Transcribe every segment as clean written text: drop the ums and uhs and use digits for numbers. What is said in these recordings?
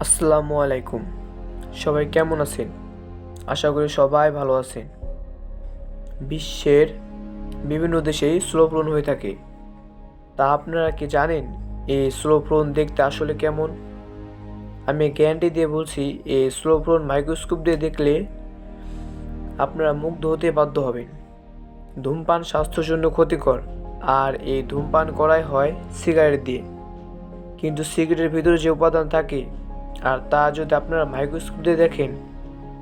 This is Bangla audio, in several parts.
আসসালামু আলাইকুম। সবাই কেমন আছেন? আশা করি সবাই ভালো আছেন। বিশ্বের বিভিন্ন দেশেই স্লো ফ্লোন হয়ে থাকে। তা আপনারা কি জানেন এই স্লো ফ্লোন দেখতে আসলে কেমন? আমি গ্যারান্টি দিয়ে বলছি, এই স্লো ফ্লোন মাইক্রোস্কোপ দিয়ে দেখলে আপনারা মুগ্ধ হতে বাধ্য হবেন। ধূমপান স্বাস্থ্যের জন্য ক্ষতিকর, আর এই ধূমপান করাই হয় সিগারেট দিয়ে। কিন্তু সিগারেটের ভিতরে যে উপাদান থাকে আর তা যদি আপনারা মাইক্রোস্কোপ দিয়ে দেখেন,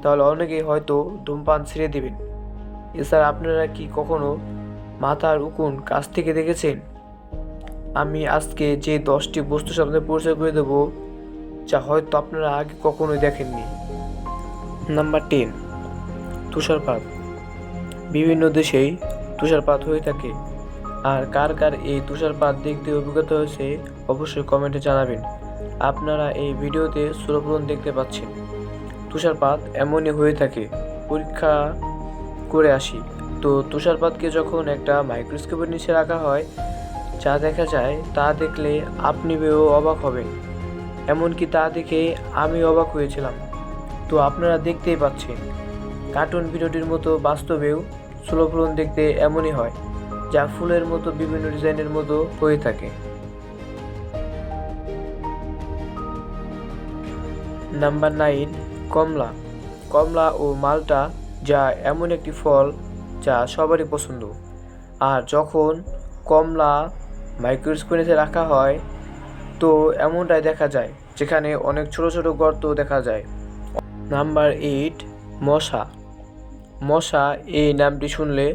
তাহলে অনেকেই হয়তো ধূমপান ছেড়ে দেবেন। এছাড়া আপনারা কি কখনো মাথার উকুন কাছ থেকে দেখেছেন? আমি আজকে যে 10টি বস্তুর সামনে পরিচয় করে দেবো, যা হয়তো আপনারা আগে কখনোই দেখেননি। নাম্বার 10, তুষারপাত। বিভিন্ন দেশেই তুষারপাত হয়ে থাকে। আর কার কার এই তুষারপাত দেখতে অভিজ্ঞতা হয়েছে অবশ্যই কমেন্টে জানাবেন। আপনারা এই ভিডিওতে স্লো ফ্লোন দেখতে পাচ্ছেন। তুষারপাত এমনই হয়ে থাকে। পরীক্ষা করে আসি। তো তুষারপাতকে যখন একটা মাইক্রোস্কোপের নিচে রাখা হয়, যা দেখা যায় তা দেখলে আপনিও অবাক হবেন। এমনকি তা দেখে আমি অবাক হয়েছিলাম। তো আপনারা দেখতেই পাচ্ছেন, কার্টুন ভিডিওটির মতো বাস্তবেও স্লো ফ্লোন দেখতে এমনই হয়, যা ফুলের মতো বিভিন্ন ডিজাইনের মতো হয়ে থাকে। নাম্বার 9, কমলা। কমলা ও মালটা যা এমন একটি ফল যা সবারই পছন্দ। আর যখন কমলা মাইক্রোস্কোপে রাখা হয়, তো এমনটাই দেখা যায়, যেখানে অনেক ছোট ছোট গর্ত দেখা যায়। নাম্বার 8, মশা। মশা এই নামটি শুনলে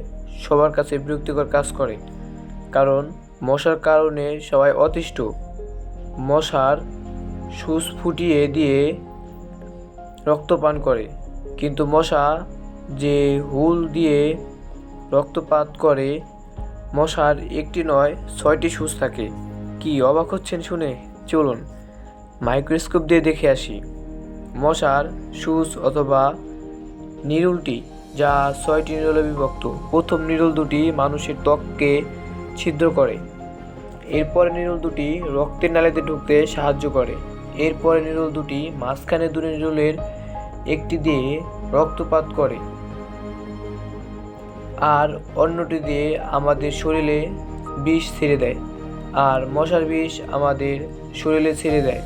সবার কাছে বিরক্তিকর কাজ করে, কারণ মশার কারণে সবাই অতিষ্ঠ। মশার সুচ ফুটিয়ে দিয়ে রক্তপান করে, কিন্তু মশা যে হুল দিয়ে রক্তপাত করে, মশার একটি নয় 6টি সুচ থাকে। কি অবাক হচ্ছেন শুনে? চলুন মাইক্রোস্কোপ দিয়ে দেখে আসি। মশার সুচ অথবা নিরুলটি, যা 6টি নিরলে বিভক্ত। প্রথম নিরল দুটি মানুষের ত্বককে ছিদ্র করে। এরপরে নিরল দুটি রক্তের নালীতে ঢুকতে সাহায্য করে। এরপরে নিরল দুটি মাঝখানে দুটি নিরলের একটি দিয়ে রক্তপাত করে, আর অন্যটি দিয়ে আমাদের শরীরে বিষ ছেড়ে দেয়। আর মশার বিষ আমাদের শরীরে ছেড়ে দেয়,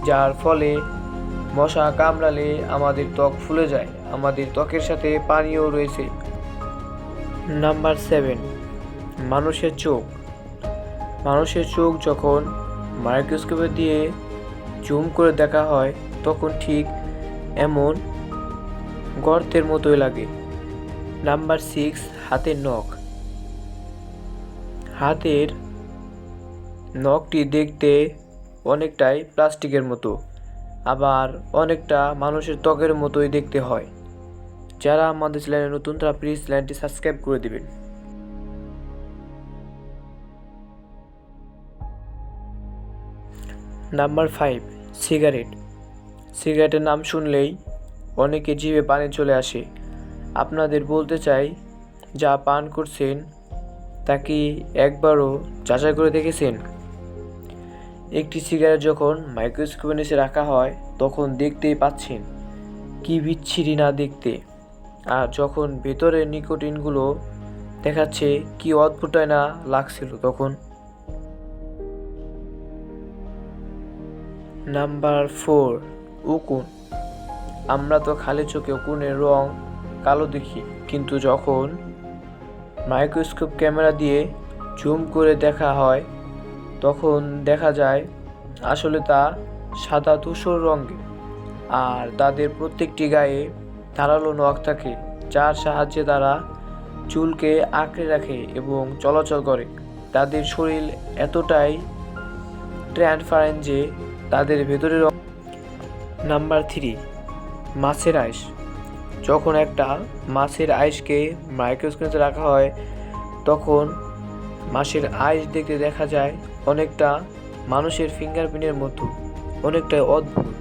যার ফলে মশা কামড়ালে আমাদের ত্বক ফুলে যায়। আমাদের ত্বকের সাথে পানিও রয়েছে। নাম্বার 7, মানুষের চোখ। মানুষের চোখ যখন মাইক্রোস্কোপে দিয়ে জুম করে দেখা হয়, তখন ঠিক এমন গর্তের মতোই লাগে। নাম্বার 6, হাতের নখ। হাতের নখটি দেখতে অনেকটাই প্লাস্টিকের মতো, আবার অনেকটা মানুষের ত্বকের মতোই দেখতে হয়। যারা আমাদের চ্যানেলে নতুন, তারা প্লিজ চ্যানেলটি সাবস্ক্রাইব করে দিবেন। Number 5, cigarette. সিগারেটের নাম শুনলেই অনেকে জিভে পানি চলে আসে। আপনাদের বলতে চাই, যা পান করছেন তা কি একবারও যাচাই করে দেখেছেন? একটি সিগারেট যখন মাইক্রোস্কোপের নিচে রাখা হয়, তখন দেখতেই পাচ্ছেন কি বিচ্ছিরি না দেখতে। আর যখন ভেতরে নিকোটিনগুলো দেখাচ্ছে, কি অদ্ভুতই না লাগছিল তখন। নাম্বার 4, উকুন। আমরা তো খালি চোখে উকুনের রং কালো দেখি, কিন্তু যখন মাইক্রোস্কোপ ক্যামেরা দিয়ে জুম করে দেখা হয়, তখন দেখা যায় আসলে তা সাদা ধূসর রঙের। আর তাদের প্রত্যেকটি গায়ে ধারালো নখ থাকে, যার সাহায্যে তারা চুলকে আঁকড়ে রাখে এবং চলাচল করে। তাদের শরীর এতটাই ট্রান্সপারেন্ট যে তাদের ভেতরের। নাম্বার 3, মাছের আইস। যখন একটা মাছের আইসকে মাইক্রোস্কোপে রাখা হয়, তখন মাছের আইস দেখতে দেখা যায় অনেকটা মানুষের ফিঙ্গারপ্রিন্টের মতো, অনেকটাই অদ্ভুত।